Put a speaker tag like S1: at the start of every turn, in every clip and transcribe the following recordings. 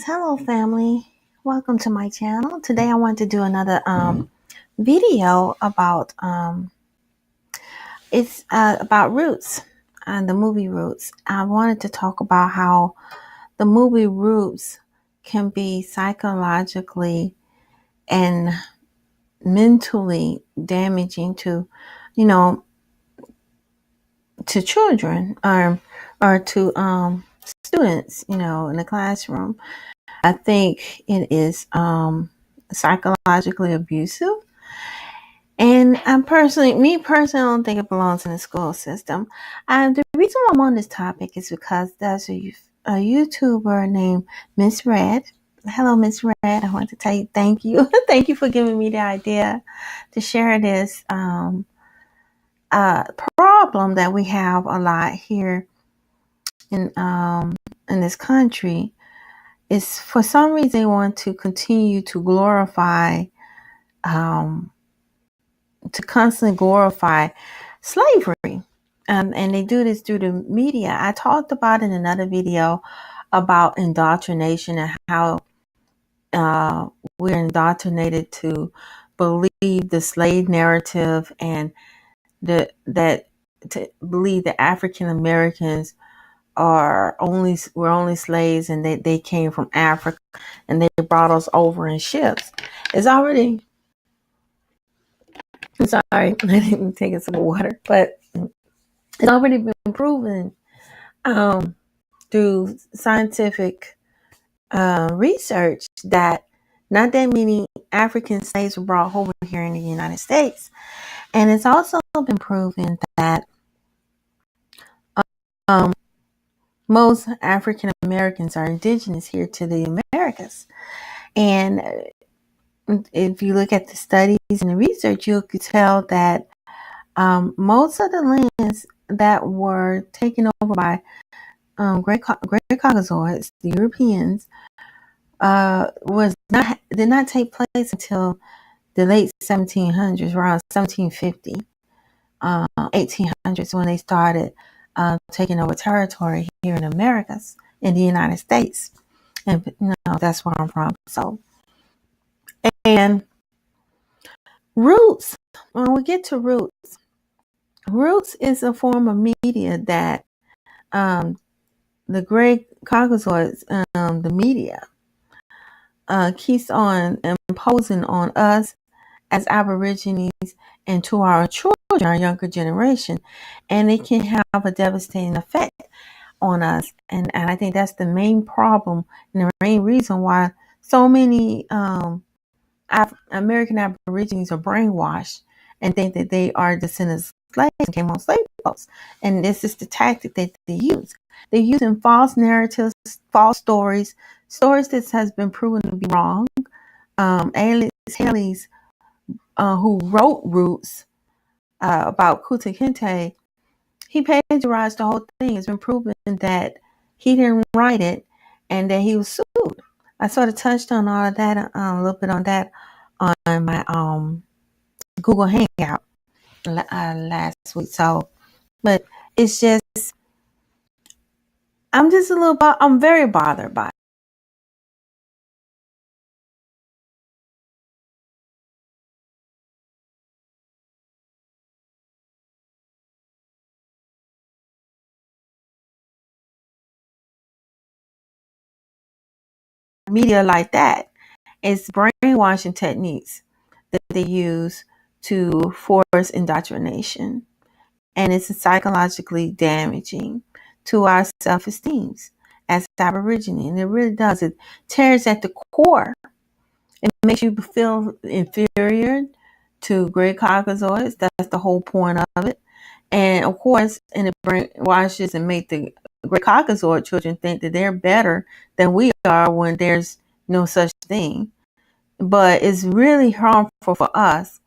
S1: Hello, family. Welcome to my channel. Today, I want to do another video about it's about Roots and the movie Roots. I wanted to talk about how the movie Roots can be psychologically and mentally damaging to, you know, to children or to students, in the classroom. I think it is psychologically abusive. And me personally, I don't think it belongs in the school system. The reason why I'm on this topic is because there's a YouTuber named Miss Red. Hello, Miss Red. I want to tell you thank you. Thank you for giving me the idea to share this problem that we have a lot here in this country. Is for some reason they want to continue to um, constantly glorify slavery. And they do this through the media. I talked about in another video about indoctrination and how we're indoctrinated to believe the slave narrative and that to believe that African Americans were only slaves and they came from Africa and they brought us over in ships. It's already I'm sorry, I didn't take a sip of water, but it's already been proven um, through scientific research that not that many African slaves were brought over here in the United States. And it's also been proven that um, most African Americans are indigenous here to the Americas. And if you look at the studies and the research, you could tell that most of the lands that were taken over by great Caucasoids, the Europeans, did not take place until the late 1700s, around 1750, 1800s, when they started taking over territory here in Americas, in the United States. And that's where I'm from. So, and Roots, when we get to Roots is a form of media that the great Caucasoids, the media, keeps on imposing on us as Aborigines and to our children, our younger generation, and it can have a devastating effect on us. And I think that's the main problem and the main reason why so many American Aborigines are brainwashed and think that they are descendants of slaves and came on slave boats. And this is the tactic that they use. They're using false narratives, false stories that has been proven to be wrong. Alice Haley's, who wrote Roots about Kunta Kinte, he plagiarized the whole thing. It's been proven that he didn't write it and that he was sued. I sort of touched on all of that, a little bit on that on my Google Hangout last week. So, but it's just, I'm very bothered by media like that. It's brainwashing techniques that they use to force indoctrination. And it's psychologically damaging to our self-esteem as Aborigine. And it really does. It tears at the core. It makes you feel inferior to great Caucasoids. That's the whole point of it. And of course, and it brainwashes and make the great Caucasoid children think that they're better than we are when there's no such thing. But it's really harmful for us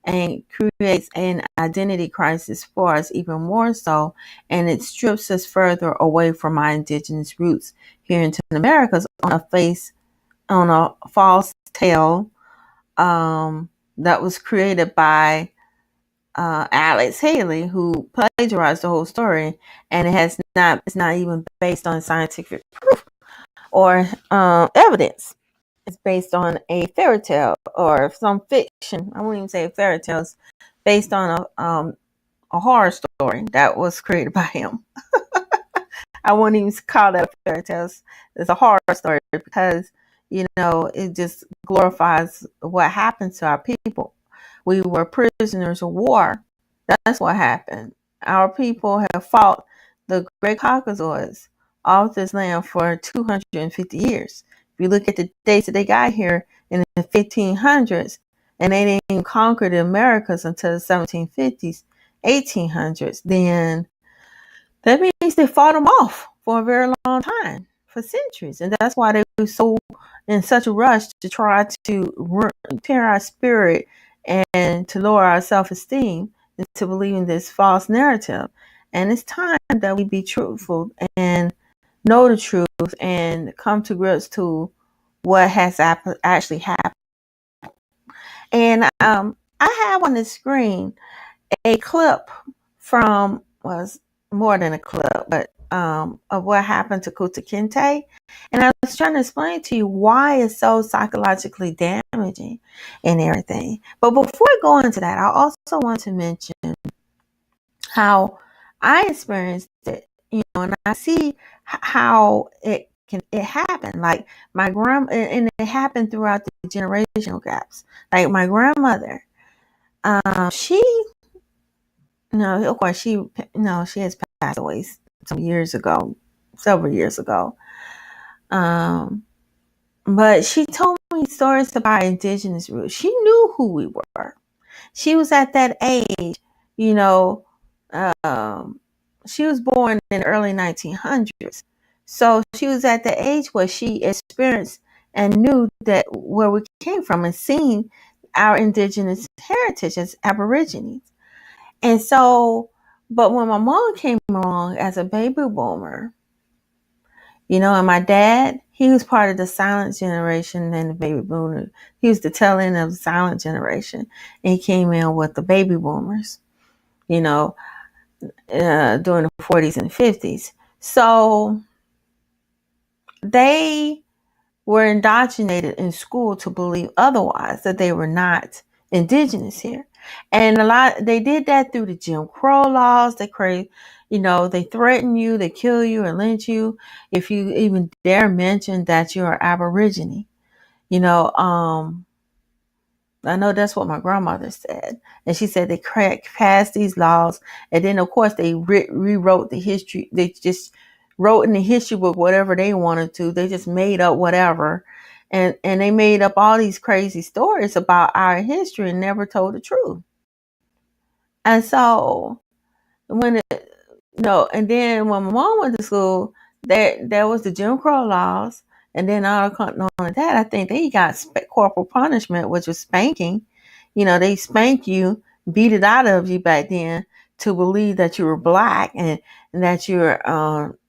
S1: and creates an identity crisis for us even more so, and it strips us further away from our indigenous roots here into the Americas on a false tale that was created by Alex Haley, who plagiarized the whole story, and it's not even based on scientific proof or evidence. It's based on a fairy tale or some fiction. I wouldn't even say a fairy tale. It's based on a horror story that was created by him. I wouldn't even call that a fairy tale. It's a horror story because, it just glorifies what happened to our people. We were prisoners of war. That's what happened. Our people have fought the Great Caucasoids off this land for 250 years. If you look at the dates that they got here in the 1500s, and they didn't even conquer the Americas until the 1750s, 1800s, then that means they fought them off for a very long time, for centuries. And that's why they were so in such a rush to try to tear our spirit and to lower our self-esteem into believing this false narrative. And it's time that we be truthful and know the truth and come to grips to what has actually happened. And I have on the screen a clip from, was more than a clip, but of what happened to Kunta Kinte. And I was trying to explain to you why it's so psychologically damaging and everything. But before I go into that, I also want to mention how I experienced it, and I see how it happen. Like my grandma, and it happened throughout the generational gaps. Like my grandmother, she, no, of course she has passed away some years ago, several years ago. But she told me stories about indigenous roots. She knew who we were. She was at that age, you know. She was born in the early 1900s, so she was at the age where she experienced and knew that where we came from and seen our indigenous heritage as Aborigines. And so, but when my mom came along as a baby boomer, and my dad, he was part of the silent generation and the baby boomer. He was the tail end of the silent generation. And he came in with the baby boomers, during the 40s and 50s. So they were indoctrinated in school to believe otherwise, that they were not indigenous here. And they did that through the Jim Crow laws. They threaten you, they kill you or lynch you if you even dare mention that you're Aborigine. I know that's what my grandmother said. And she said they passed these laws. And then, of course, they rewrote the history. They just wrote in the history book whatever they wanted to. They just made up whatever. And they made up all these crazy stories about our history and never told the truth. And so and then when my mom went to school, there was the Jim Crow laws. And then all on that, I think they got corporal punishment, which was spanking. They spank you, beat it out of you back then to believe that you were black and that you're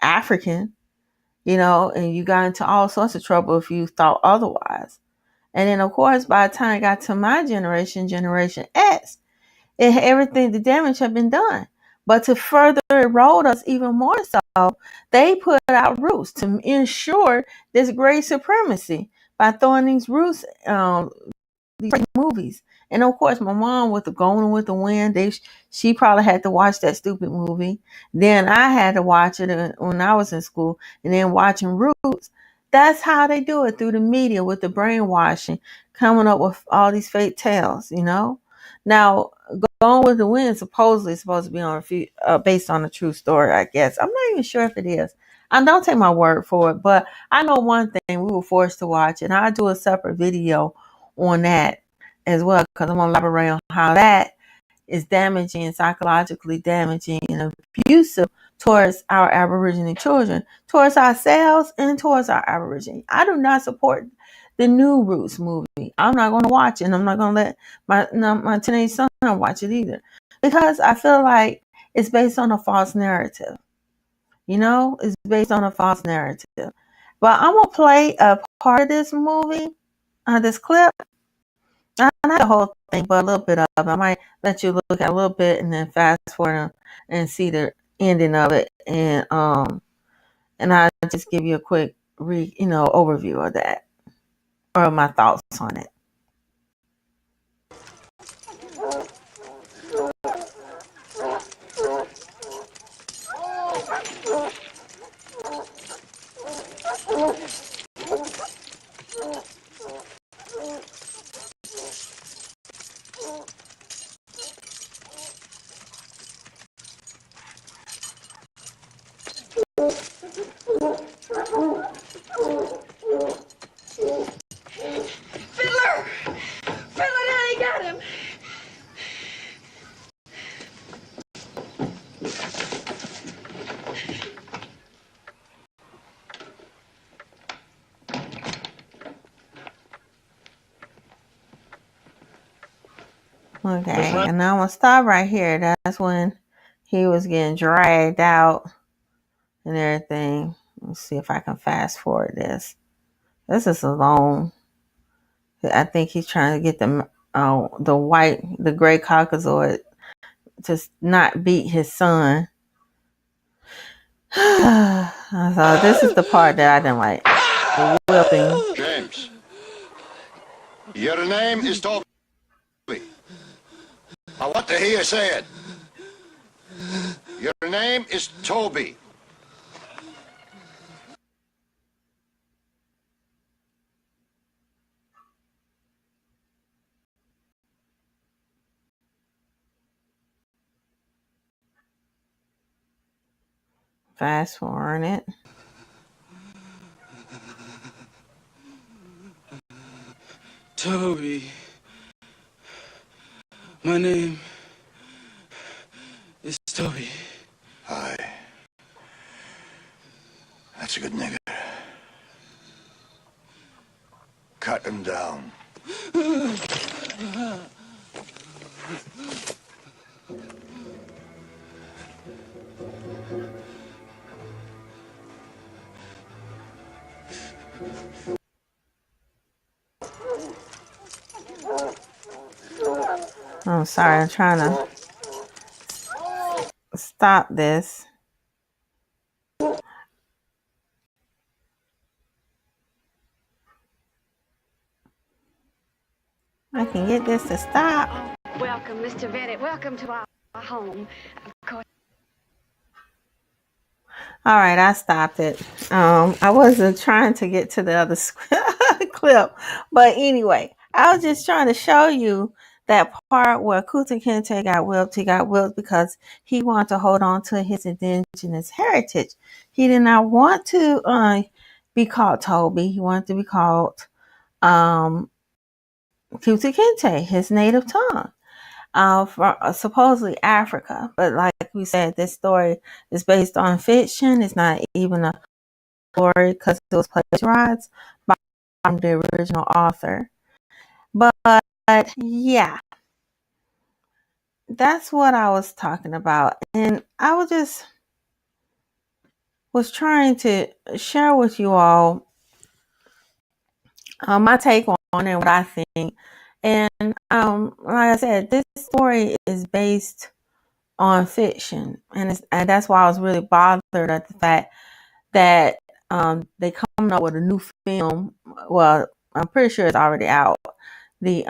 S1: African, and you got into all sorts of trouble if you thought otherwise. And then, of course, by the time I got to my generation, Generation X, everything, the damage had been done. But to further erode us even more so, they put out roots to ensure this great supremacy by throwing these roots, these movies. And of course, my mom with the Going with the Wind, she probably had to watch that stupid movie. Then I had to watch it when I was in school, and then watching Roots. That's how they do it, through the media, with the brainwashing, coming up with all these fake tales. Now, Gone with the Wind supposedly is supposed to be based on a true story, I guess. I'm not even sure if it is. I don't take my word for it, but I know one thing: we were forced to watch it. And I'll do a separate video on that as well, because I'm going to elaborate on how that is damaging, psychologically damaging and abusive towards our Aboriginal children, towards ourselves and towards our Aborigine. I do not support the new Roots movie. I'm not going to watch it, and I'm not going to let my teenage son watch it either, because I feel like it's based on a false narrative. It's based on a false narrative. But I'm going to play a part of this movie, this clip. Not the whole thing, but a little bit of it. I might let you look at a little bit and then fast forward and see the ending of it. And I'll just give you a quick overview of that, or my thoughts on it.
S2: Fiddler! Fiddler, Daddy got him!
S1: Okay, and I'm gonna stop right here. That's when he was getting dragged out and everything. Let's see if I can fast forward this. This is a long. I think he's trying to get the gray Caucasoid to not beat his son. So this is the part that I didn't like. The whipping.
S3: James, your name is Toby. I want to hear you say it. Your name is Toby.
S1: Fast forward it.
S4: Toby. My name is Toby.
S3: Hi. That's a good nigger. Cut him down.
S1: I'm sorry, I'm trying to stop this. I can get this to stop.
S2: Welcome, Mr. Bennett. Welcome to our home. Of course.
S1: All right, I stopped it. I wasn't trying to get to the other clip, but anyway, I was just trying to show you that part where Kunta Kinte got whipped. He got whipped because he wanted to hold on to his indigenous heritage. He did not want to be called Toby. He wanted to be called Kunta Kinte, his native tongue. From supposedly Africa, but like we said, this story is based on fiction. It's not even a story because it was plagiarized by the original author. But yeah, that's what I was talking about, and I was trying to share with you all my take on it, what I think, and like I said, this story is based on fiction, and that's why I was really bothered at the fact that they come up with a new film. Well, I'm pretty sure it's already out. The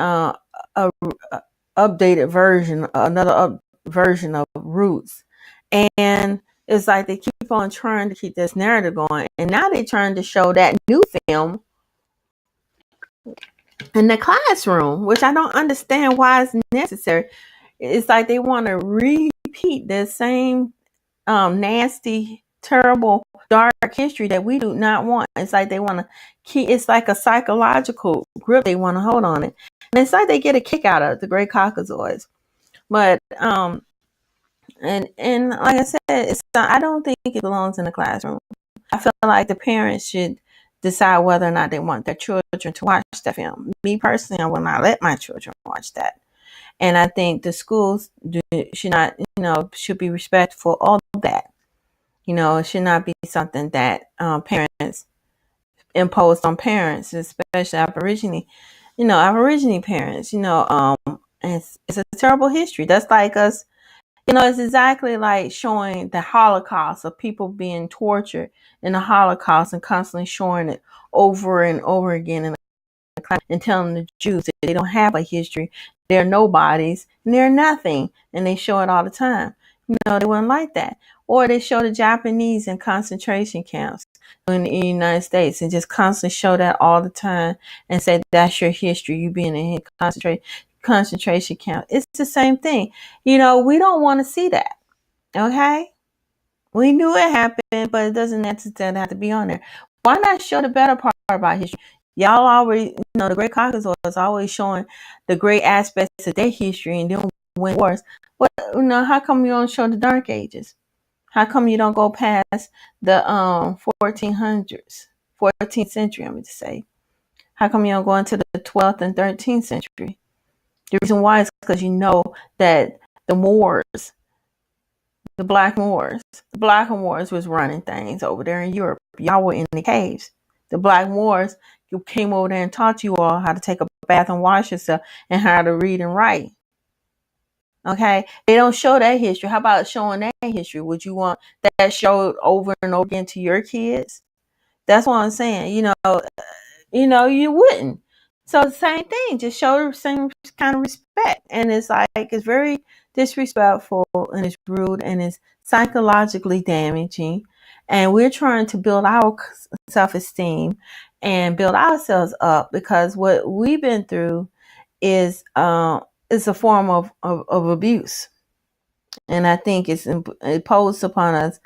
S1: updated version, another version of Roots, and it's like they keep on trying to keep this narrative going, and now they're trying to show that new film in the classroom, which I don't understand why it's necessary. It's like they want to repeat the same nasty, terrible, dark history that we do not want. It's like they want to keep. It's like a psychological grip they want to hold on it, and it's like they get a kick out of the Great Caucasoids. But and like I said, I don't think it belongs in the classroom. I feel like the parents should decide whether or not they want their children to watch that film. Me personally, I will not let my children watch that. And I think the schools should not, should be respectful of that. It should not be something that parents impose on parents, especially Aborigine parents. It's a terrible history. That's like us, It's exactly like showing the Holocaust of people being tortured in the Holocaust and constantly showing it over and over again in the class and telling the Jews that they don't have a history, they're nobodies, and they're nothing, and they show it all the time. They wouldn't like that. Or they show the Japanese in concentration camps in the United States and just constantly show that all the time and say that's your history, you being in concentration camp. It's the same thing. We don't want to see that. Okay? We knew it happened, but it doesn't necessarily have to be on there. Why not show the better part about history? Y'all always, the Great Caucasus was always showing the great aspects of their history and then went wars. But how come you don't show the Dark Ages? How come you don't go past the 1400s, 14th century? I'm going to say. How come you don't go into the 12th and 13th century? The reason why is because that the Moors, the Black Moors was running things over there in Europe. Y'all were in the caves. The Black Moors came over there and taught you all how to take a bath and wash yourself and how to read and write. Okay? They don't show that history. How about showing that history? Would you want that showed over and over again to your kids? That's what I'm saying. You wouldn't. So the same thing, just show the same kind of respect. And it's very disrespectful and it's rude and it's psychologically damaging. And we're trying to build our self-esteem and build ourselves up because what we've been through is a form of abuse. And I think it's imposed upon us.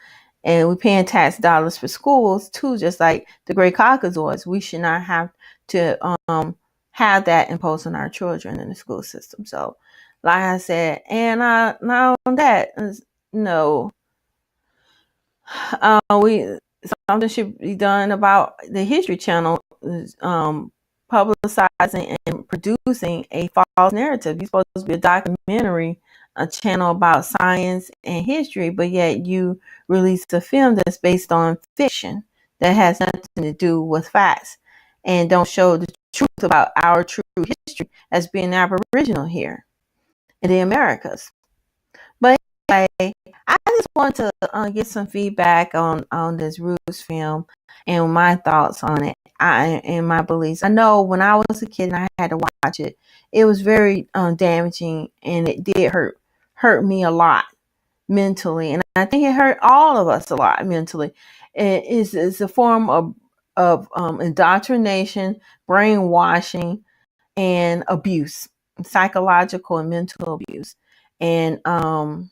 S1: And we're paying tax dollars for schools too, just like the Great Caucasus. We should not have to have that imposed on our children in the school system. So, like I said, and not on that, no, we something should be done about the History Channel publicizing and producing a false narrative. You're supposed to be a documentary, a channel about science and history, but yet you release a film that's based on fiction that has nothing to do with facts and don't show the truth about our true history as being Aboriginal here in the Americas. But anyway, I just want to get some feedback on this Roots film and my thoughts on it and my beliefs. I know when I was a kid and I had to watch it, it was very damaging and it did hurt me a lot mentally, and I think it hurt all of us a lot mentally. It's a form of indoctrination, brainwashing, and abuse, psychological and mental abuse. And I'm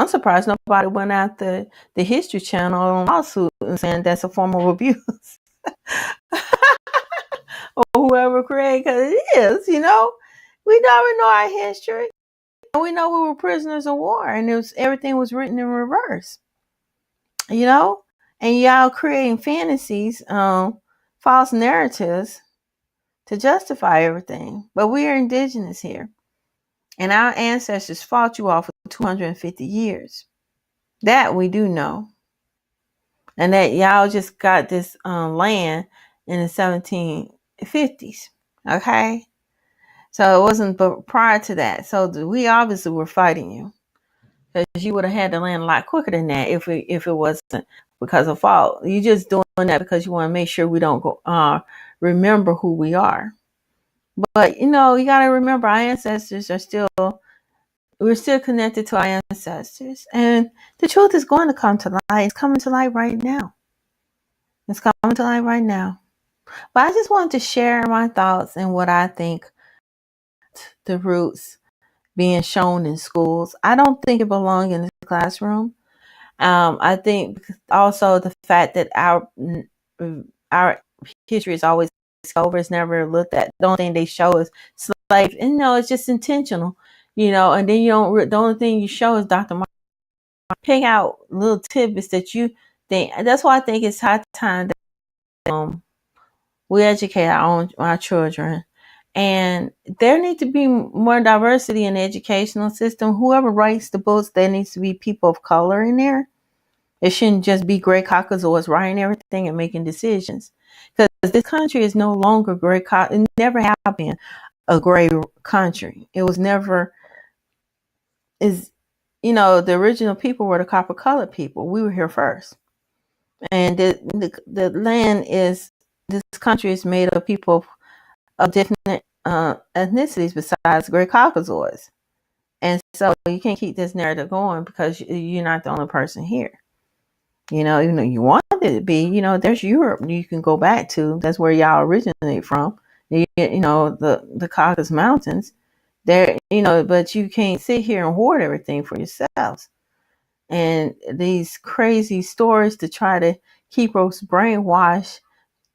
S1: surprised nobody went after the History Channel on lawsuit and saying that's a form of abuse. Or whoever created, because it is, we never know our history. And we know we were prisoners of war and everything was written in reverse. And y'all creating fantasies, false narratives to justify everything. But we are indigenous here. And our ancestors fought you all for 250 years. That we do know. And that y'all just got this land in the 1750s. Okay? So it wasn't but prior to that. So we obviously were fighting you. Because you would have had the land a lot quicker than that if it wasn't because of fault. You just doing that because you want to make sure we don't go remember who we are. But you got to remember our ancestors we're still connected to our ancestors, and the truth is going to come to light. It's coming to light right now. It's coming to light right now. But I just wanted to share my thoughts and what I think the roots being shown in schools. I don't think it belongs in the classroom. I think also the fact that our history is always over, it's never looked at. The only thing they show is slave, and it's just intentional, and then the only thing you show is Dr. Martin. Pick out little tidbits that you think. That's why I think it's high time that we educate our children. And there needs to be more diversity in the educational system. Whoever writes the books, there needs to be people of color in there. It shouldn't just be Great Caucasus writing everything and making decisions. Because this country is no longer Great Caucasus. It never have been a gray country. It was never is the original people were the copper colored people. We were here first. And the land this country is made of people of different ethnicities besides Great Caucasoids. And so you can't keep this narrative going because you're not the only person here. Even though you want it to be, there's Europe you can go back to. That's where y'all originate from. The Caucasus Mountains. There, but you can't sit here and hoard everything for yourselves. And these crazy stories to try to keep us brainwashed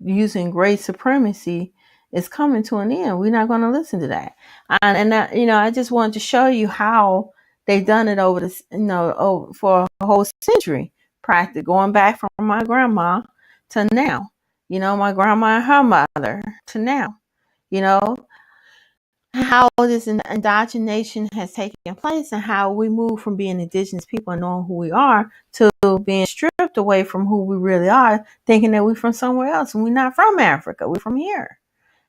S1: using great supremacy is coming to an end. We're not going to listen to that. I just wanted to show you how they've done it over this, for a whole century, practice going back from my grandma to now. My grandma and her mother to now. How this indoctrination has taken place and how we move from being indigenous people and knowing who we are to being stripped away from who we really are, thinking that we're from somewhere else. And we're not from Africa. We're from here.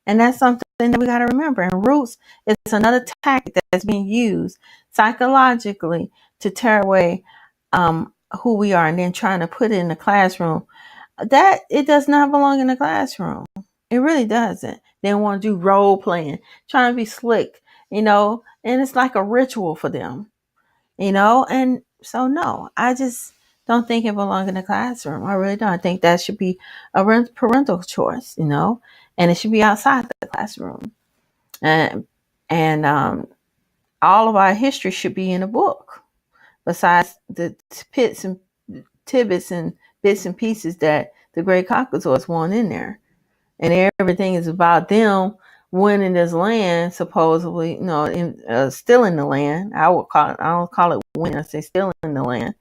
S1: And that's something that we got to remember. And roots is another tactic that's being used psychologically to tear away who we are and then trying to put it in the classroom. That it does not belong in the classroom. It really doesn't. They want to do role playing, trying to be slick, and it's like a ritual for them, and so no, I just don't think it belongs in the classroom. I really don't. I think that should be a parental choice, and it should be outside the classroom. And all of our history should be in a book, besides the tidbits and bits and pieces that the Great Caucasoids want in there. And everything is about them winning this land, supposedly, stealing the land. I don't call it winning, I say stealing the land.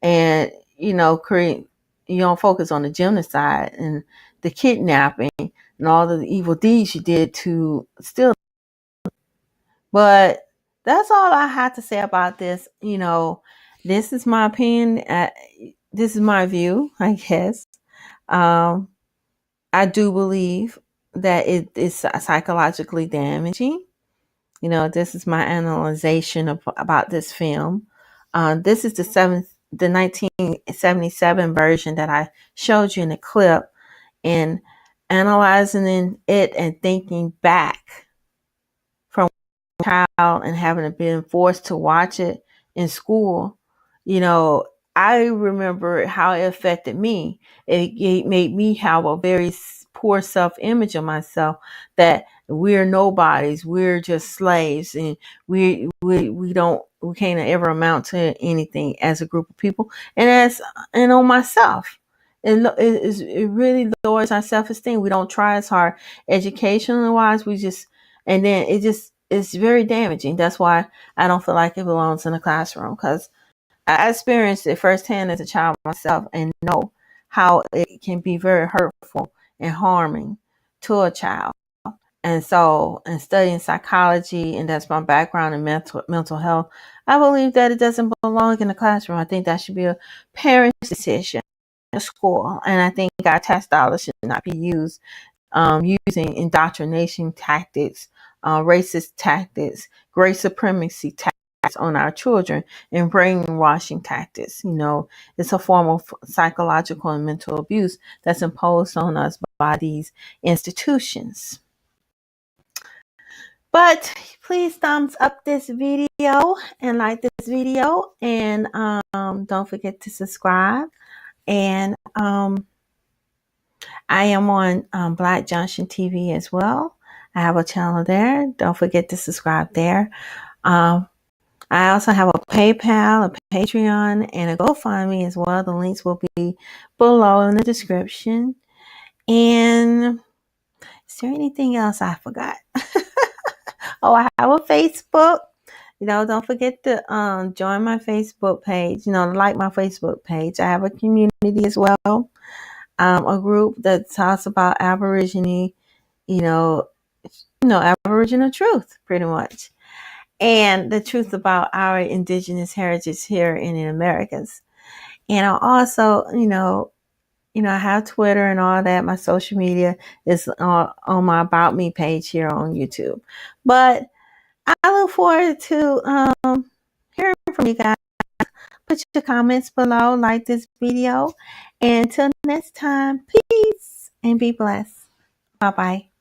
S1: And, you don't focus on the genocide and the kidnapping and all the evil deeds you did to steal. But that's all I have to say about this. This is my opinion. This is my view, I guess. I do believe that it is psychologically damaging. This is my analyzation about this film. This is the 1977 version that I showed you in the clip, and analyzing it and thinking back from child and having been forced to watch it in school. I remember how it affected me. It made me have a very poor self-image of myself, that we're nobodies, we're just slaves, and we can't ever amount to anything as a group of people. And on myself, it really lowers our self-esteem. We don't try as hard educationally wise. And then it's very damaging. That's why I don't feel like it belongs in a classroom, because I experienced it firsthand as a child myself and know how it can be very hurtful and harming to a child. And so, in studying psychology, and that's my background in mental health, I believe that it doesn't belong in the classroom. I think that should be a parent's decision in school. And I think our tax dollars should not be used using indoctrination tactics, racist tactics, great supremacy tactics on our children, and brainwashing tactics. It's a form of psychological and mental abuse that's imposed on us by these institutions. But please thumbs up this video and like this video, and don't forget to subscribe. And I am on Black Junction TV as well. I have a channel there. Don't forget to subscribe there. I also have a PayPal, a Patreon, and a GoFundMe as well. The links will be below in the description. And is there anything else I forgot? Oh, I have a Facebook. Don't forget to join my Facebook page. Like my Facebook page. I have a community as well. A group that talks about Aboriginal, Aboriginal truth, pretty much. And the truth about our indigenous heritage here in the Americas. And I also, I have Twitter and all that. My social media is on my About Me page here on YouTube. But I look forward to hearing from you guys. Put your comments below, like this video. And until next time, peace and be blessed. Bye-bye.